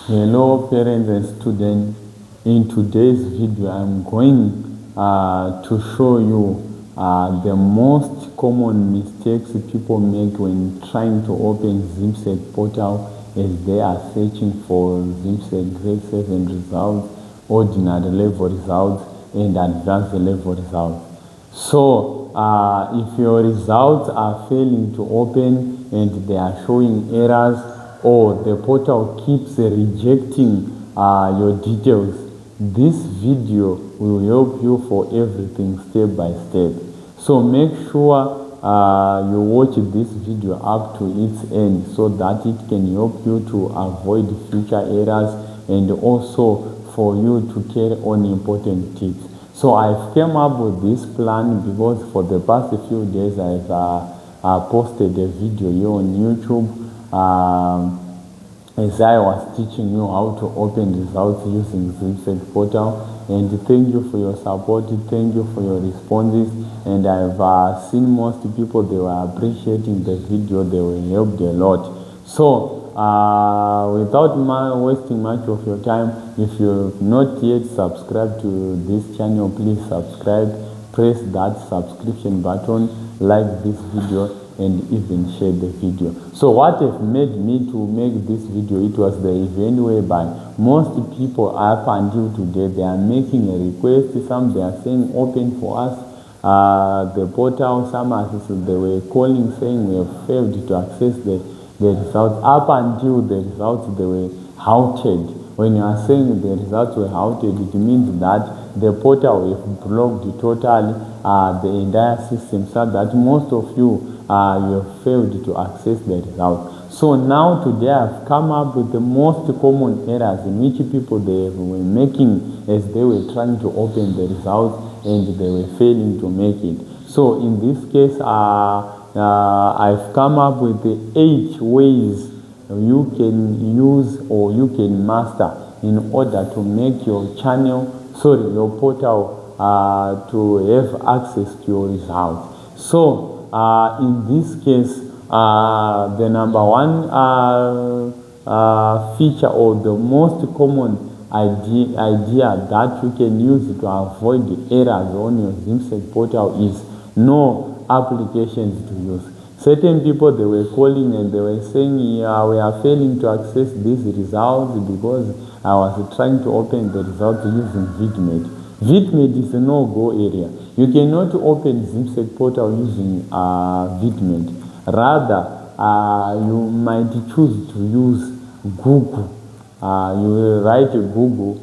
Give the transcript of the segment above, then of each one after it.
Hello parents and students. In today's video I'm going to show you the most common mistakes people make when trying to open ZIMSEC portal as they are searching for ZIMSEC Grade 7 results, ordinary level results and advanced level results. So if your results are failing to open and they are showing errors, or the portal keeps rejecting your details, this video will help you for everything step by step. So make sure you watch this video up to its end so that it can help you to avoid future errors and also for you to carry on important tips. So I've came up with this plan because for the past few days I've posted a video here on YouTube as I was teaching you how to open results using ZIMSEC portal, and thank you for your support, thank you for your responses, and I've seen most people, they were appreciating the video, they were helped a lot. So without wasting much of your time, if you have not yet subscribed to this channel, please subscribe, press that subscription button, like this video and even share the video. So what have made me to make this video, it was the event whereby most people up until today, they are making a request. Some they are saying open for us the portal, some they were calling saying we have failed to access the results. Up until the results, they were halted. When you are saying the results were halted, it means that the portal is blocked totally, the entire system, so that most of you have failed to access the result. So now today I've come up with the most common errors in which people they were making as they were trying to open the results and they were failing to make it. So in this case, I've come up with the 8 ways you can use or you can master in order to make your your portal to have access to your results. So in this case, the number one feature or the most common idea that you can use to avoid the errors on your ZIMSEC portal is no applications to use. Certain people, they were calling and they were saying, we are failing to access these results because I was trying to open the results using VidMed. VidMed is a no-go area. You cannot open ZIMSEC portal using VidMed. Rather, you might choose to use Google. You will write Google,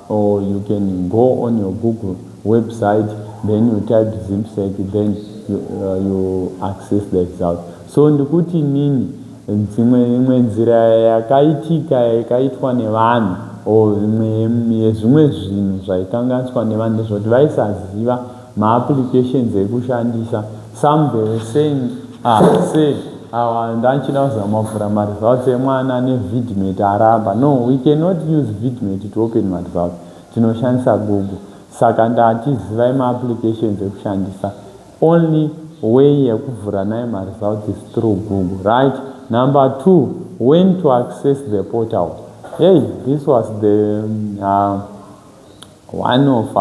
or you can go on your Google website, then you type ZIMSEC, then you access the result. So ndikuti nini dzimwe nzira yakaitwa nevanhu o zvimwe zvinhu zvaikanganiswa nevanhu ndezvoti vaisaziva maapplications ekushandisa. Some they were saying say ndachida kuzama kuvhura maresults emwana neVidMed aramba. No, we cannot use VidMed to open maresults, tinoshandisa Google. Saka ndatizivai maapplications ekushandisa. Only way yekuvhura nayo maresults is through Google, right? Number 2, when to access the portal. Hey, this was the one of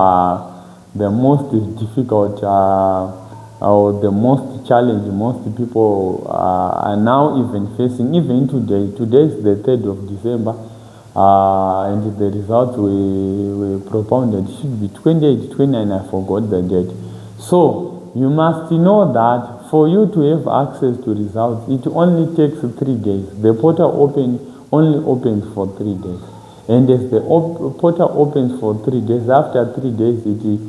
the most difficult or the most challenging most people are now even facing, even today. Today is the 3rd of December, and the results were propounded. It should be 28, 29, I forgot the date. So you must know that for you to have access to results, it only takes 3 days. The portal only opens for 3 days. And as the portal opens for 3 days, after 3 days, it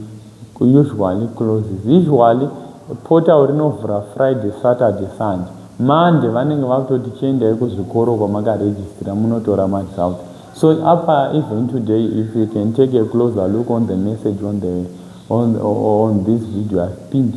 usually closes. Usually, portal rinovhura Friday, Saturday, Sunday. Monday, vanenge vakutoti chiendai kuzvikoro kwamakaregistira munotora maresult. So even today, if you can take a closer look on the message on this video I've pinned,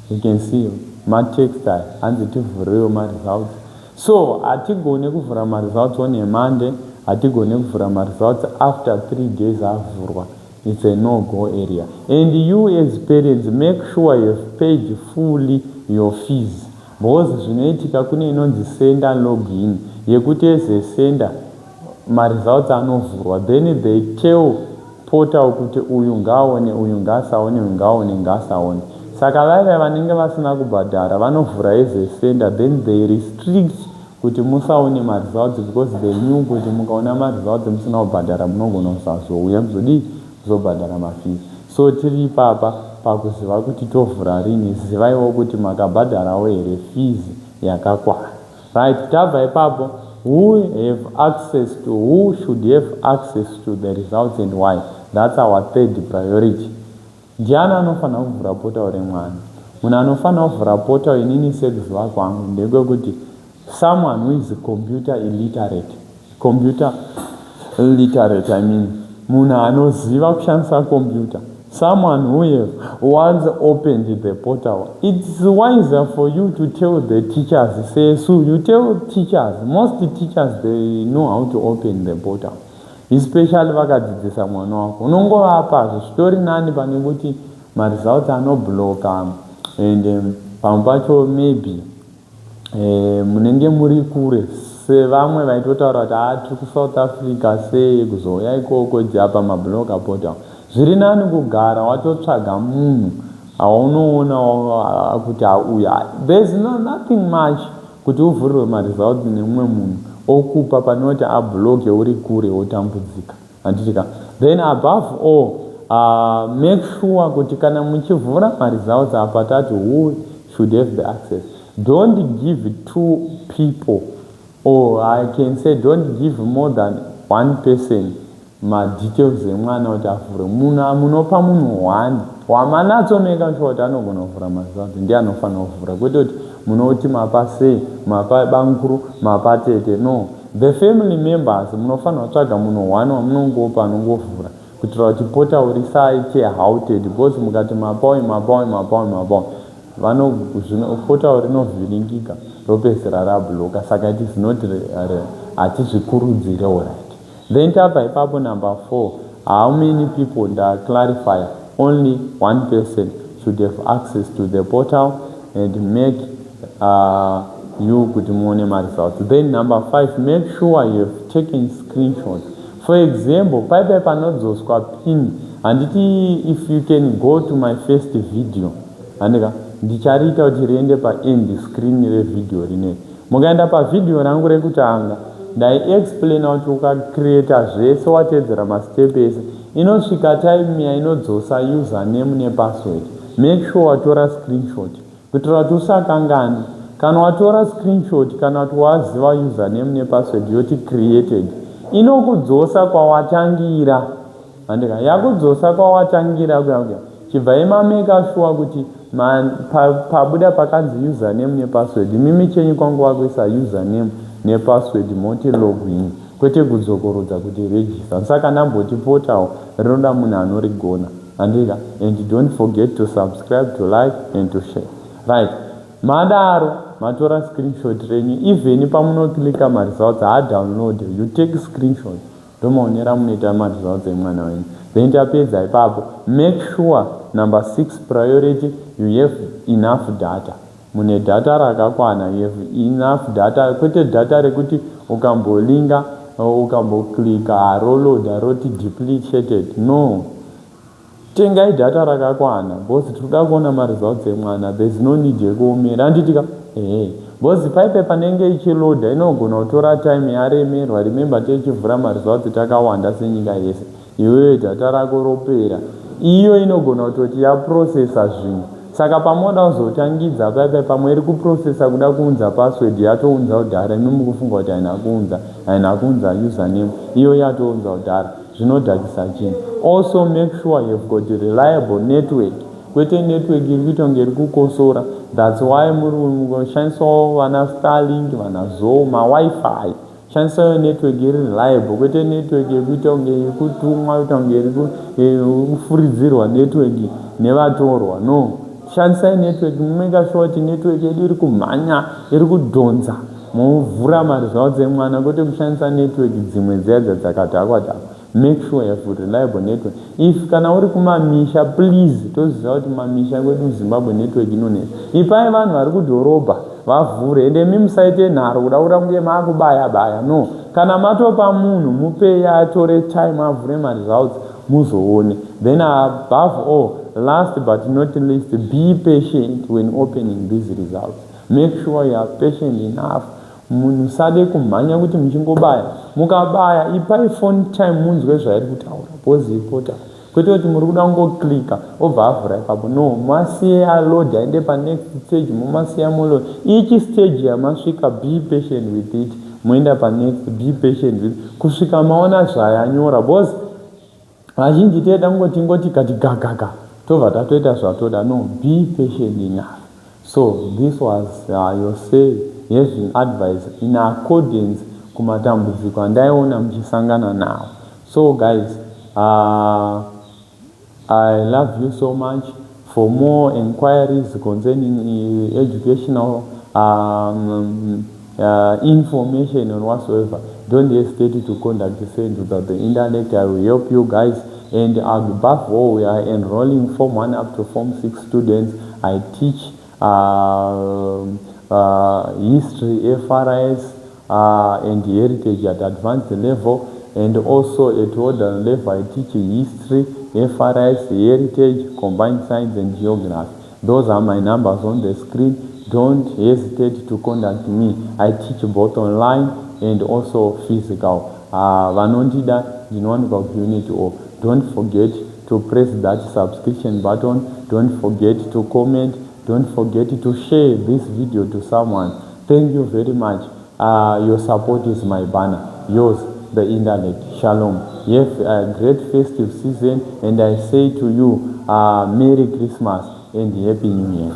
you can see my textile and the real results. So atigone kuvhura results on a Monday, atigone kuvhura results after 3 days avhurwa. It's a no-go area. And you as parents, make sure you've paid fully your fees. Because zvinoitika kune inonzi sender login yekuti as a sender results anovhurwa, then they tell portal kuti uyu ngaone, uyu ngasaone, uyu ngaone, ngasaone. Saka vaya vanenge vasina kubhadhara vanovhura as a sender, then they restrict kuti musaone results because they knew kuti mukaona results musina kubhadhara munogona kusazouya kuzobhadhara mafees. So tiri ipapa pakuziva kuti tovhura rini, zivaiwo kuti makabhadharawo here fees yakakwana. Right, tabva ipapo, who should have access to the results and why? That's our third priority. Ndiani anofanira kuvhura portal remwana? Munhu anofanira kuvhura portal inini sekuziva kwangu ndekekuti someone who is computer illiterate, I mean, munhu anoziva kushandisa computer. Someone who have once opened the portal. It's wiser for you to tell the teachers. So you tell teachers, most teachers, they know how to open the portal. Especially vakadzidzisa mwana wako. Unongovapa zvitori nani pane kuti results anobloka and pamwe pacho maybe munenge muri kure sevamwe vaitotaura kuti tiri kuSouth Africa sei kuzouya ikoko japa mabloka portal. Zviri nani kugara watotsvaga munhu aunoona kuti auya. There's nothing much kuti uvhurirwe results nemumwe munhu okupa panoti abloke uri kure wotambudzika. Anditika. Then above all, make sure kuti kana muchivhura results apa tati who should have the access. Don't give two people, or I can say don't give more than one person details emwana kuti avhure. Munopa munhu one wamanatsomeka sure kuti anogona kuvhura results, ndiye anofanira kuvhura, kwete kuti munoti mapa sei, mapa bankuru, mapa tete. No, the family members munofanira kutsvaga munhu one wamunongopa anongovhura kuitira kuti portal risaite halted, because mukati mapawi portal rinovhiringika ropedzera rabloka. Saka it is not hatizvikurudzire. Alright. Then tabva ipapo number 4, how many people, that clarifier, only one person should have access to the portal and make you kuti muone results. Then number 5, make sure you have taken screenshots. For example, paipai panodzoswa pin, handiti if you can go to my first video, andika ndicharita kuti riende paend screen revideo rine. Mukaenda pavideo rangu rekutanga ndaiexplaina kuti ukacreata zvese watedzera mastep ese inosvika time yainodzosa username nepassword. Make sure watora screenshot kuitira kuti usakangani. Kana watora screenshot kana kuti waziva username nepassword yoti created, inokudzosa kwawatangira. Andika yakudzosa kwawatangira kuya chibva imameka sure kuti pabuda pakanzi username nepassword, mimi chenyu kwangu wakuisa username nepassword moti login, kwete kudzokorodza kuti register. Saka ndamboti portal rinoda munhu anorigona. Andika, and don't forget to subscribe, to like and to share. Right, madaro matora screenshot renyu, even pamunoklika results download, you take screenshot ndomaonera munoita results emwana wenyu. Then tapedza ipapo, make sure number 6 priority, you have enough data. Mune data rakakwana, you have enough data, kwete data rekuti ukambolinga ukamboklika roload roti duplicated. No, tengai data rakakwana because tinoda kuona results emwana. There's no need yekuomera. Anditika because paipai panenge ichiloda inogona kutora time yaremerwa. Remember techivhura results takawanda senyika yese, iwewe data rako ropera, iyo inogona kutoti yaprocessa zvinhu. Saka pamoda kuzotangidza paipai pamwe iri kuprocessa kuda kuunza password yatounza kudhara, imi mukufunga kuti haina kuunza username, iyo yatounza kudhara, zvinodhakisa chinhu. Also make sure you have got reliable network, kwete network iri kuita kunge iri kukosora. That's why mushandiswa vana Starlink, vana Zoo, wifi. Shandisa network iri reliable, kwete network iri kuita kunge iri kutumwa, kuita kunge iri kufuridzirwa network nevatorwa. No, shandisa network, make sure kuti network yedu iri kumhanya, iri kudhonza muvhura results emwana, kwete kushandisa network dzimwe dziya dzakadhakwa. Make sure you have reliable network. If kana uri kumamisha, please toziva kuti mamisha kwedu Zimbabwe network inonesa. Ipai vanhu vari kudhorobha vavhure, ende mimi musaite nharo kuda kunge makubaya. No, kana matopa munhu mupei atore time avhure maresults muzoone. Then above all, last but not least, be patient when opening these results. Make sure you are patient enough. Munhu sade kumhanya kuti muchingobaya, mukabaya ipai phone time munzwe zvairi kutaura pozipota, kwete kuti muri kuda kungoklika obva avhura ipapo. No, masiye aload aende panext stage, mumasiya muload. Each stage yamasvika, be patient with it, moenda panext, be patient with it, kusvika maona zvayanyora. Because vazhinji toeda ngoti kati gagaga tobva tatoita zvatoda. No, be patient enough. So this was your say, yes, advice in accordance kumatambudziko andaiona mchisangana nawo. So guys, I love you so much. For more inquiries concerning educational information or whatsoever, don't hesitate to contact the Center of the Internet. I will help you guys. And above all, we are enrolling Form 1 up to Form 6 students. I teach history, FRS, and heritage at advanced level, and also at older level I teach history, FRS, heritage, combined science and geography. Those are my numbers on the screen. Don't hesitate to contact me. I teach both online and also physical. Vanondida ndinowanikwa kuunit O. Don't forget to press that subscription button. Don't forget to comment. Don't forget to share this video to someone. Thank you very much. Your support is my banner. Yours, the Internet. Shalom. Have a great festive season, and I say to you, Merry Christmas and Happy New Year.